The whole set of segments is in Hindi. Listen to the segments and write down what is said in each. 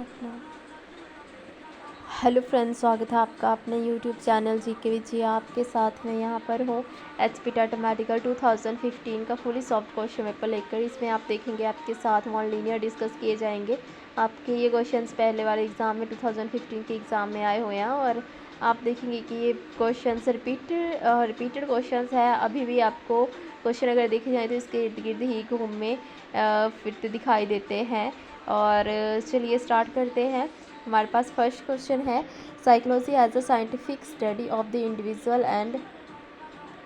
Start now. हेलो फ्रेंड्स, स्वागत है आपका अपने यूट्यूब चैनल जीके विद जी। आपके साथ में यहाँ पर हूँ एचपी टाटा मेडिकल 2015 का फुली सॉफ्ट क्वेश्चन पेपर लेकर। इसमें आप देखेंगे आपके साथ नॉन लीनियर डिस्कस किए जाएंगे। आपके ये क्वेश्चंस पहले वाले एग्ज़ाम में 2015 के एग्ज़ाम में आए हुए हैं और आप देखेंगे कि ये क्वेश्चंस रिपीटेड क्वेश्चंस है। अभी भी आपको क्वेश्चन अगर देखे जाए तो इसके इर्द गिर्द ही घूमे फिरते दिखाई देते हैं। और चलिए स्टार्ट करते हैं। हमारे पास फर्स्ट क्वेश्चन है, psychology as a scientific study of the individual and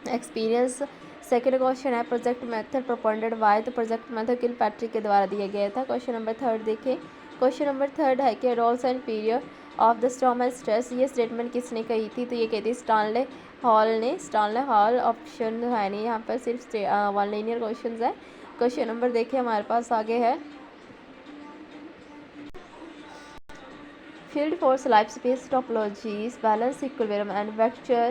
experience. Second question है, प्रोजेक्ट मेथड प्रोपोनेंटेड बाय। तो प्रोजेक्ट मेथड किलपैट्रिक के द्वारा दिया गया था। क्वेश्चन नंबर थर्ड देखें। क्वेश्चन नंबर थर्ड है कि roles and period of the storm and stress, ये स्टेटमेंट किसने कही थी? तो ये कहती है स्टानले हॉल ने। स्टानले हॉल ऑप्शन है नहीं, यहाँ पर सिर्फ वन लीनियर क्वेश्चन है। क्वेश्चन नंबर देखें हमारे पास आगे है, field force life space topologies balance equilibrium and vector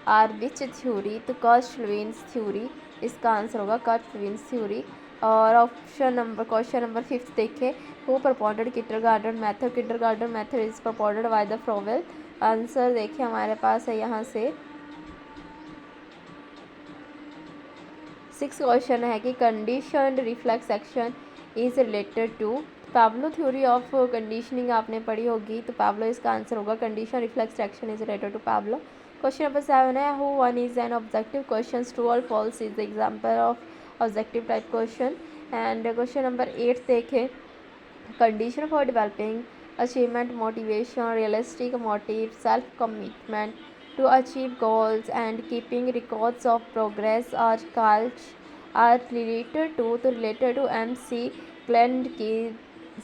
are which theory? तो कर्ट-लुईस थ्योरी इसका आंसर होगा, कर्ट-लुईस थ्योरी। और क्वेश्चन नंबर फिफ्थ देखें, who propounded kindergarten method? Kindergarten method is propounded by the Froebel. Answer देखिए हमारे पास है यहाँ से। सिक्स क्वेश्चन है कि conditioned reflex action is related to. Pavlov theory of conditioning आपने पढ़ी होगी, तो पाब्लो इसका आंसर होगा, condition reflex action is related to Pavlov. Question number 7 है, who one is an objective question, true और false is the example of objective type question. And question number 8 देखें, condition for developing achievement motivation realistic motive self commitment to achieve goals and keeping records of progress are related to। तो related to MC क्लेंड की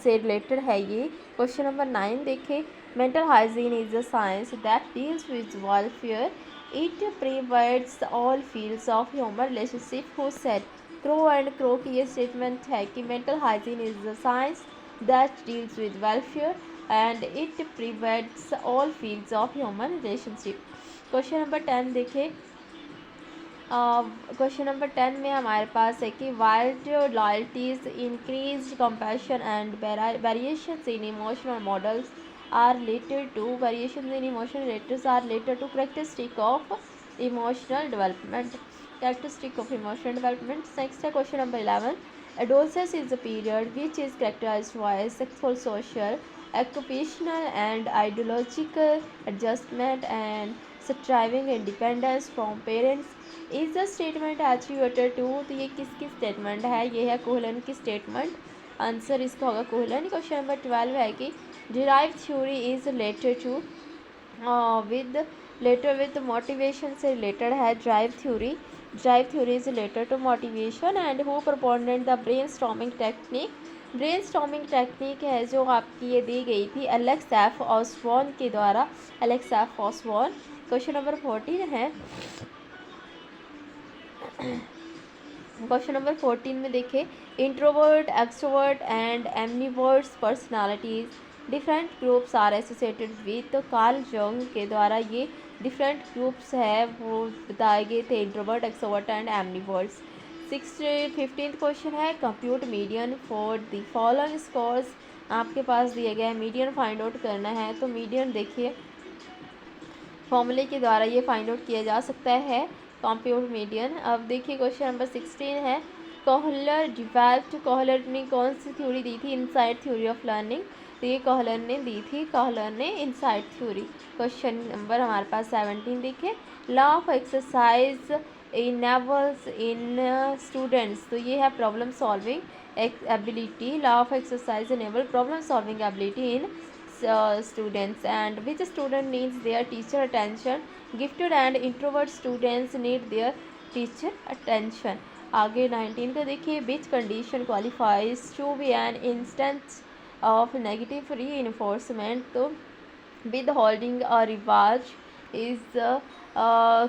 से रिलेटेड है ये। क्वेश्चन नंबर 9 देखें, mental hygiene is a science that deals with welfare, it prevents all fields of human relationship. Who said? Crow and crow की ये स्टेटमेंट है कि mental hygiene is a science that deals with welfare and it prevents all fields of human relationship. Question number 10 देखें। क्वेश्चन नंबर 10 में हमारे पास है कि wild loyalties increase compassion and variations in emotional models are related to. Variations in emotional raters are related to characteristic of emotional development. Characteristic of emotional development. Next है question number 11, adolescence is the period which is characterized by sexual, social, occupational and ideological adjustment and striving independence from parents। Is the statement attributed to. तो ये किसकी स्टेटमेंट है? ये है कोहलन की स्टेटमेंट। आंसर इसका होगा कोहलन। क्वेश्चन नंबर 12 है कि derive theory is related to with motivation से रिलेटेड है drive theory. Drive theory is related to motivation. And who proponent the brain storming technique? Brain storming technique है जो आपकी ये दी गई थी एलेक्स एफ ऑसबॉर्न के द्वारा। Alex F Osborn. Question number 14 है, क्वेश्चन नंबर 14 में देखें, introvert, extrovert and ambiverts personalities different groups are associated with. तो कार्ल जंग के द्वारा ये डिफरेंट ग्रुप्स है वो बताए गए थे, introvert, extrovert and ambiverts. 15th question है, compute median for the following scores. आपके पास दिया गया है मीडियन फाइंड आउट करना है। तो मीडियन देखिए फॉर्मूले के द्वारा ये फाइंड आउट किया जा सकता है, कंप्यूट मीडियन। अब देखिए क्वेश्चन नंबर 16 है, कोहलर डिवेल्प्ड। कोहलर ने कौन सी थ्योरी दी थी? Inside theory of learning. तो ये कोहलर ने दी थी, कोहलर ने इनसाइड थ्योरी। क्वेश्चन नंबर हमारे पास 17 देखिए, law of exercise enables in students. तो ये है problem solving ability. Law of exercise enable problem solving ability in students, and which student needs their teacher attention? Gifted and introvert students need their teacher attention। आगे 19 का देखिए, which condition qualifies to be an instance of negative reinforcement? तो withholding a reward is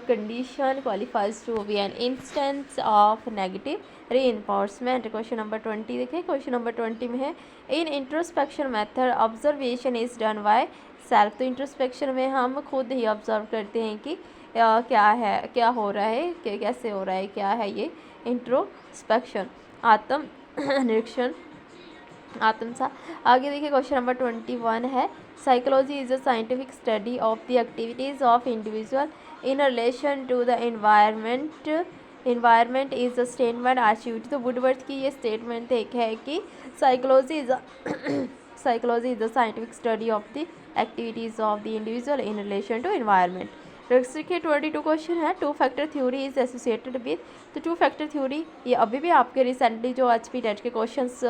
condition qualifies to be an instance of negative reinforcement। Question number 20 देखें। क्वेश्चन नंबर 20 में है, in introspection method observation is done by self. तो इंट्रोस्पेक्शन में हम खुद ही ऑब्जर्व करते हैं कि क्या है, क्या हो रहा है, कैसे हो रहा है, क्या है ये इंट्रोस्पेक्शन, आत्म निरीक्षण। आत्मसा। आगे देखिए क्वेश्चन नंबर 21 है, psychology is a scientific study of the activities of individual in relation to the environment. Environment is a statement achieved. तो वुडवर्थ की ये स्टेटमेंट एक है कि psychology is psychology is the scientific study of the activities of the individual in relation to environment. Next देखिए 22 क्वेश्चन है, two factor theory is associated with. तो टू फैक्टर थ्योरी ये अभी भी आपके रिसेंटली जो एचपी टेट के क्वेश्चंस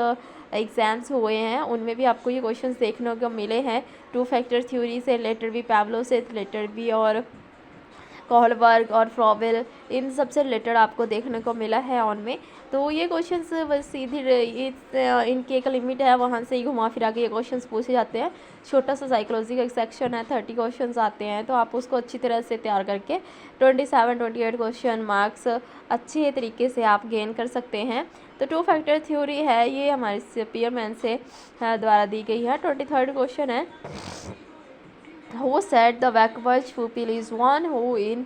एग्जाम्स हुए हैं उनमें भी आपको ये क्वेश्चंस देखने को मिले हैं। टू फैक्टर थ्योरी से रिलेटेड भी, पैवलो से रिलेटेड भी, और कोहलबर्ग और फ्रॉबेल, इन सब से रिलेटेड आपको देखने को मिला है ऑन में। तो ये क्वेश्चंस बस सीधी इनकी एक लिमिट है, वहाँ से ही घुमा फिरा के ये क्वेश्चंस पूछे जाते हैं। छोटा सा साइकोलॉजी का एक सेक्शन है, 30 क्वेश्चंस आते हैं, तो आप उसको अच्छी तरह से तैयार करके 27-28 क्वेश्चन मार्क्स अच्छे तरीके से आप गेन कर सकते हैं। तो टू फैक्टर थ्योरी है, ये हमारे पियरमैन से द्वारा दी गई है। 23rd क्वेश्चन है, who said the backward pupil is one who in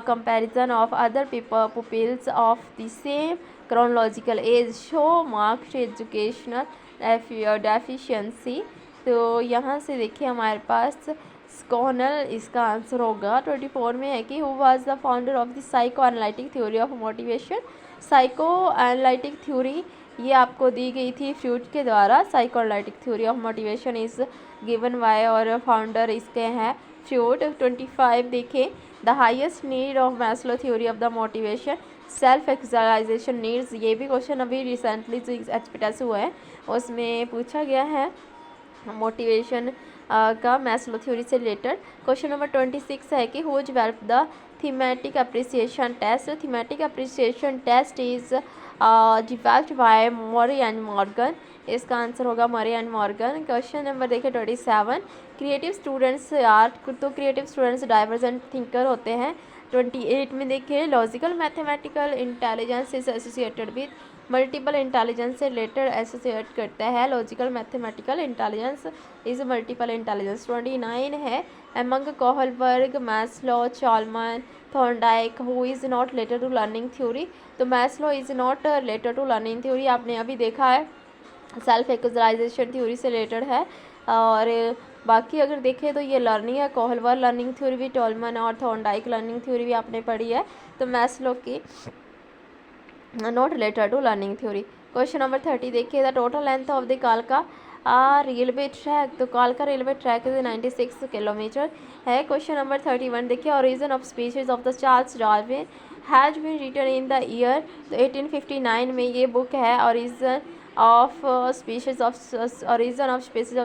comparison of other pupils of the same chronological age show marked educational deficiency। तो यहाँ से देखिए हमारे पास स्कॉनल इसका आंसर होगा। 24 में है कि who was the founder of the psycho analytic theory of motivation. Psycho analytic theory ये आपको दी गई थी फ्रूट के द्वारा। Psycho analytic theory of motivation is given by, और फाउंडर इसके हैं फ्रूट। 25 देखें, the highest need of Maslow theory of the motivation self actualization needs. ये भी क्वेश्चन अभी रिसेंटली जो एचपी टेस्ट हुआ है उसमें पूछा गया है मोटिवेशन का मैस्लो थ्योरी से रिलेटेड। क्वेश्चन नंबर 26 है कि who developed the thematic apperception test. Thematic apperception test is developed by Murray and Morgan. इसका आंसर होगा Murray and Morgan. Question number देखिए 27, क्रिएटिव स्टूडेंट्स आर्ट। तो क्रिएटिव स्टूडेंट्स डाइवर्जेंट थिंकर होते हैं। 28 में देखिए logical mathematical intelligence is associated with. Multiple intelligence से रिलेटेड एसोसिएट करता है logical mathematical intelligence is multiple intelligence. 29 है, among Kohlberg, Maslow, Tolman, Thorndike who is not related to learning theory. तो Maslow is not related to learning theory, आपने अभी देखा है, सेल्फ एक्चुअलाइजेशन थ्योरी से रिलेटेड है। और बाकी अगर देखें तो ये लर्निंग है, कोहलबर्ग लर्निंग थ्योरी भी, टॉलमन और थॉर्नडाइक लर्निंग थ्योरी भी आपने पढ़ी है। तो मैस्लो की not related to learning theory. Question number 30 देखिए, the total length of the कालका रेलवे ट्रैक। तो कालका रेलवे ट्रैक इज 96 किलोमीटर है। क्वेश्चन नंबर 31 देखिए, origin of species of the Charles Darwin has been written in the year. तो 1859 में ये बुक है, origin of species of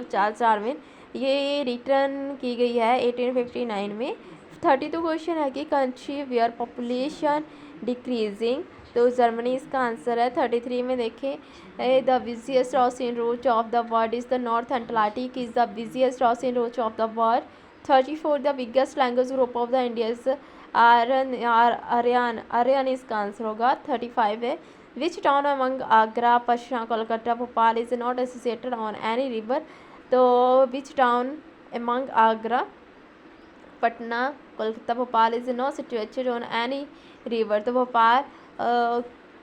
Charles Darwin, ये रिटर्न की गई है 1859 में। 32 क्वेश्चन है कि कंट्री वेयर पॉपुलेशन डिक्रीजिंग। तो जर्मनी इसका आंसर है। 33 में देखें, the busiest ocean route of the world is the north Atlantic is the busiest ocean route of the world. 34 the biggest language group of the India is Aryan इसका आंसर होगा। 35 है, which town among Agra, Patna, Kolkata, Bhopal is not associated on any river. तो which town among Agra, Patna, Kolkata, Bhopal is not situated on any river. तो भोपाल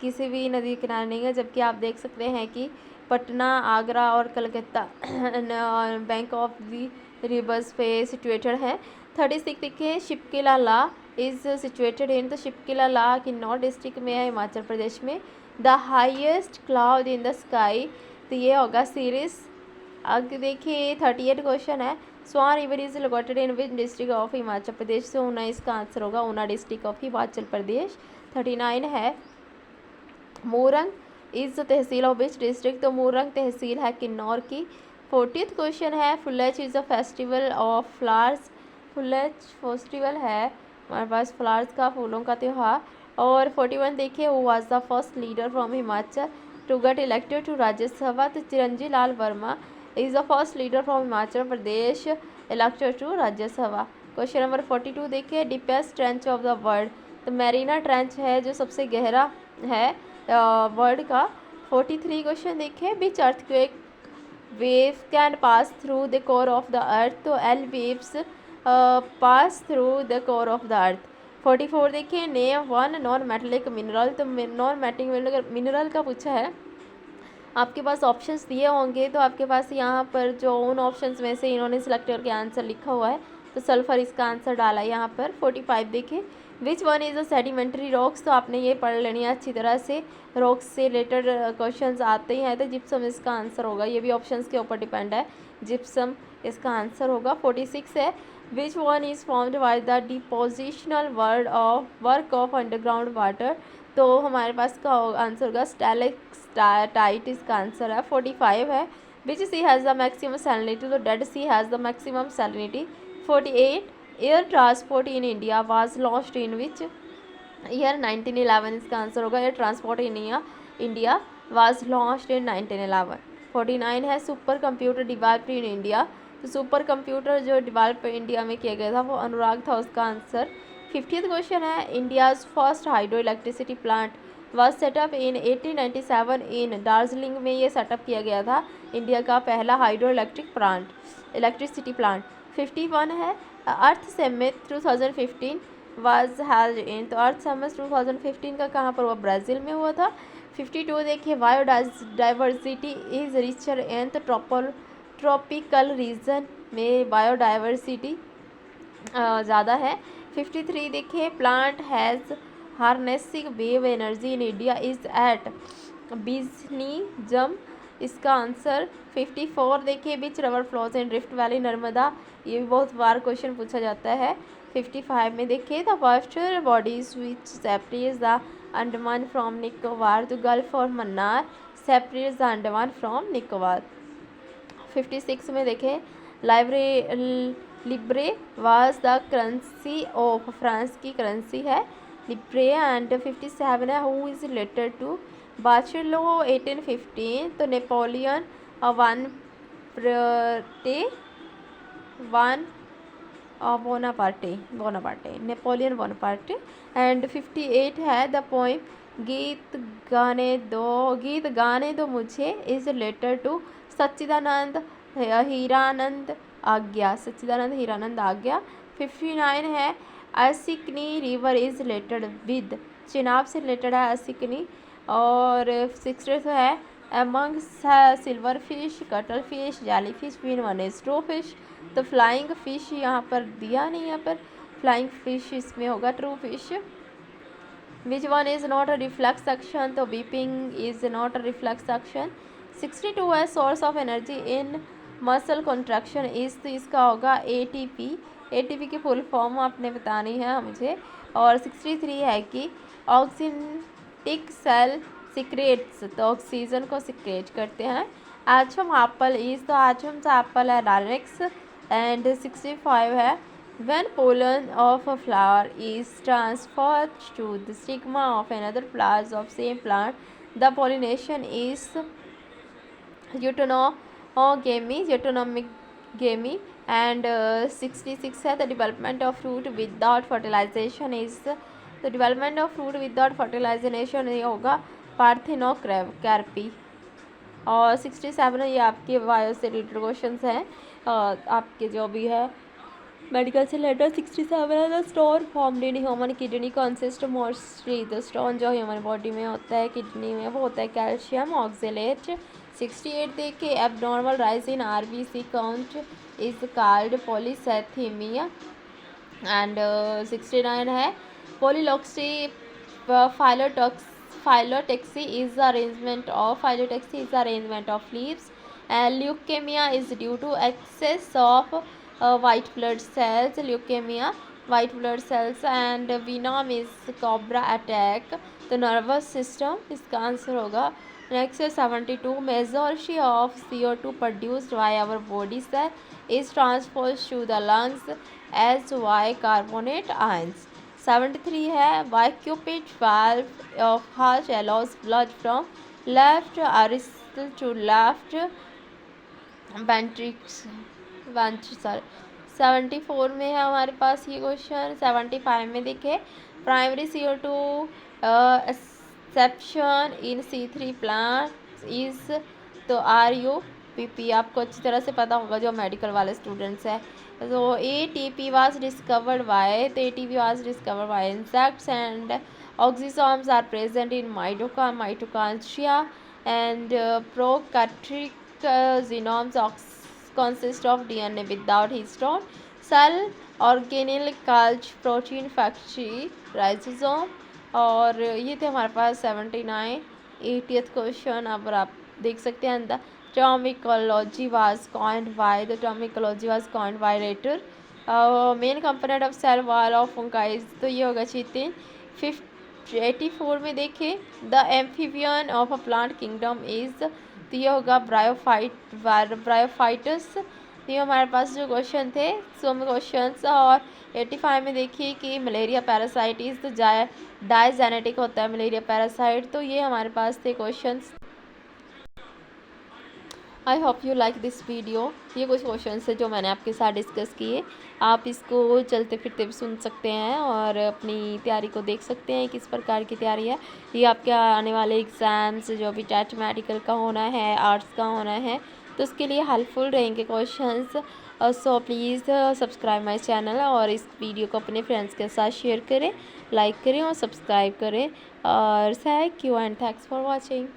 किसी भी नदी के किनारे नहीं है, जबकि आप देख सकते हैं कि पटना, आगरा और Calcutta bank of the reverse पे सिचुएटेड है। 36 देखिए, शिपकिला ला इज़ सिचुएटेड इन। तो शिपकिला ला किन्नौर डिस्ट्रिक्ट में है, हिमाचल प्रदेश में। The highest cloud in the sky, तो ये होगा सीरीज। आगे देखिए 38 क्वेश्चन है, swan river is located in which district of Himachal Pradesh. से ऊना इसका आंसर होगा, ऊना डिस्ट्रिक्ट ऑफ हिमाचल प्रदेश। 39 है, Morang is tehsil of which district. तो मोरंग तहसील है किन्नौर की। 40th क्वेश्चन है, Phulaich is a festival of flowers. Phulaich festival है हमारे पास फ्लावर्स का, फूलों का त्यौहार। और 41 देखिए, who was the first leader from Himachal to get elected to Rajya Sabha. तो Chiranji Lal Verma is the first leader from Himachal Pradesh elected to Rajya Sabha. Question number 42 देखिए, deepest trench of the world. तो मैरीना ट्रेंच है जो सबसे गहरा है वर्ल्ड का। 43 क्वेश्चन देखिए, which earthquake wave can pass through the core of the earth. तो L waves pass through the core of the earth. 44 देखिए, name one non metallic mineral. तो नॉन मेटेलिक मिनरल का पूछा है। आपके पास ऑप्शंस दिए होंगे तो आपके पास यहाँ पर जो उन ऑप्शंस में से इन्होंने सिलेक्ट करके आंसर लिखा हुआ है, तो सल्फर इसका आंसर डाला है यहाँ पर। 45 देखिए, विच one is a sedimentary rocks, तो आपने ये पढ़ लेनी है अच्छी तरह से, रॉक्स से रिलेटेड क्वेश्चंस आते ही हैं, तो जिप्सम इसका आंसर होगा। ये भी ऑप्शंस के ऊपर डिपेंड है, जिप्सम इसका आंसर होगा। 46 है, विच one is formed by the depositional work of underground water, तो हमारे पास का आंसर होगा स्टैलेक्टाइट, इसका आंसर है। 45 है, which sea has the maximum salinity, तो dead sea has the maximum salinity. 48, air transport in India was launched in which year, 1911 इसका आंसर होगा। Air transport in India was launched in 1911। 49 है, super computer developed in India, तो सुपर कंप्यूटर जो डेवलप इंडिया में किया गया था वो अनुराग था, उसका आंसर। 50th क्वेश्चन है, India's first hydro electricity plant was setup इन 1897 इन दार्जिलिंग में, ये सेटअप किया गया था इंडिया का पहला हाइड्रो इलेक्ट्रिसिटी प्लांट। 51 है, अर्थ समिट 2015 वाज हेल्ड इन, तो अर्थ समिट 2015 का कहाँ पर हुआ, ब्राज़ील में हुआ था। 52 देखिए, biodiversity is richer in tropical region में बायोडाइवर्सिटी ज़्यादा है। 53 देखिए, plant has harnessing wave energy in India is at Vizhinjam, इसका आंसर। 54 देखिए, which river flows in rift valley, Narmada, ये भी बहुत बार क्वेश्चन पूछा जाता है। 55 में देखिए, the water bodies which separates the Andaman from Nicobar, the gulf of Mannar separates the Andaman from Nicobar. 56 में देखें, लिब्रे was the currency of, France की करेंसी है लिब्रे। एंड 57 है, who is related to Barcelo 1815, तो Napoleon one Bonaparte, Napoleon Bonaparte. And 58 है, द पोइम गीत गाने दो मुझे is related to Sachchidanand Hiranand Agyeya, 59 है, Asikni river is related with, Chenab से रिलेटेड है असिकनी। और 60 है, among silver fish, cuttle fish, jelly fish, been one is true fish, तो फ्लाइंग फिश यहाँ पर दिया नहीं, यहाँ पर फ्लाइंग फिश इसमें होगा true fish. Which one is not a reflex action, तो weeping is not a reflex action. 62 है, source of energy in muscle contraction is, तो इसका होगा ATP, ATP की फुल फॉर्म आपने बतानी है मुझे। और 63 है कि ऑक्सीटिक सेल सिक्रेट्स, तो ऑक्सीजन को सिक्रेट करते हैं। एटम एप्पल इज़, तो एटम से एप्पल है लारिक्स। एंड 65 है, when pollen of a flower is transferred to the stigma of another flowers of same plant, the pollination is eutonomigamy. And 66 है, the development of fruit without fertilization is, the development of fruit without fertilization ये होगा पार्थेनोकार्पी। और 67 है, ये आपके बायो से रिलेटेड क्वेश्चन हैं, आपके जो भी है मेडिकल से रिलेटेड। 67 है, the stone formed in human kidney consist mostly, the stone जो ह्यूमन बॉडी में होता है किडनी में वो होता है कैल्शियम ऑक्जेलेट। 68 देखिए, abnormal rise in RBC count is called polycythemia. And 69 है, polyloxy phyllotaxy is arrangement of leaves. And leukemia is due to excess of white blood cells, leukemia, white blood cells. and venom is cobra attack, तो nervous system इसका आंसर होगा। नेक्स्ट है 72, majority of CO2 produced by our body cell is transposed to the lungs as bicarbonate ions। 73 है, bicuspid valve of heart allows blood from left auricle to left ventricle। 74 में है हमारे पास ये क्वेश्चन। 75 में देखे, primary CO2 exception in C3 plant is, तो RUPP आपको अच्छी तरह से पता होगा जो मेडिकल वाले स्टूडेंट्स हैं। तो ATP वाज डिस्कवर्ड बाय, तो ATP was discovered by insects. And oxysomes are present in mitochondria and prokaryotic genomes consist of DNA without histone, cell organelle, culture, protein factory, rhizosome। और ये थे हमारे पास 79। 80th question. अब आप देख सकते हैं द term ecology was coined by Rater। Main component of cell wall of fungi, तो ये होगा चितिन। 84 में देखिए the amphibian of a plant kingdom is, तो ये होगा ब्रायोफाइटस। तो ये हमारे पास जो क्वेश्चन थे सो में क्वेश्चन। और 85 में देखिए कि मलेरिया पैरासाइट इज तो डायजेनेटिक होता है मलेरिया पैरासाइट। तो ये हमारे पास थे questions. I hope you like this video. ये कुछ क्वेश्चन है जो मैंने आपके साथ डिस्कस किए। आप इसको चलते फिरते भी सुन सकते हैं और अपनी तैयारी को देख सकते हैं किस प्रकार की तैयारी है। ये आपके आने वाले एग्ज़ाम्स जो भी टेट मेडिकल का होना है, आर्ट्स का होना है, तो उसके लिए हेल्पफुल रहेंगे questions. So please subscribe my channel और इस वीडियो को अपने फ्रेंड्स के साथ शेयर करें, लाइक करें और सब्सक्राइब करें। और thank you and thanks for watching.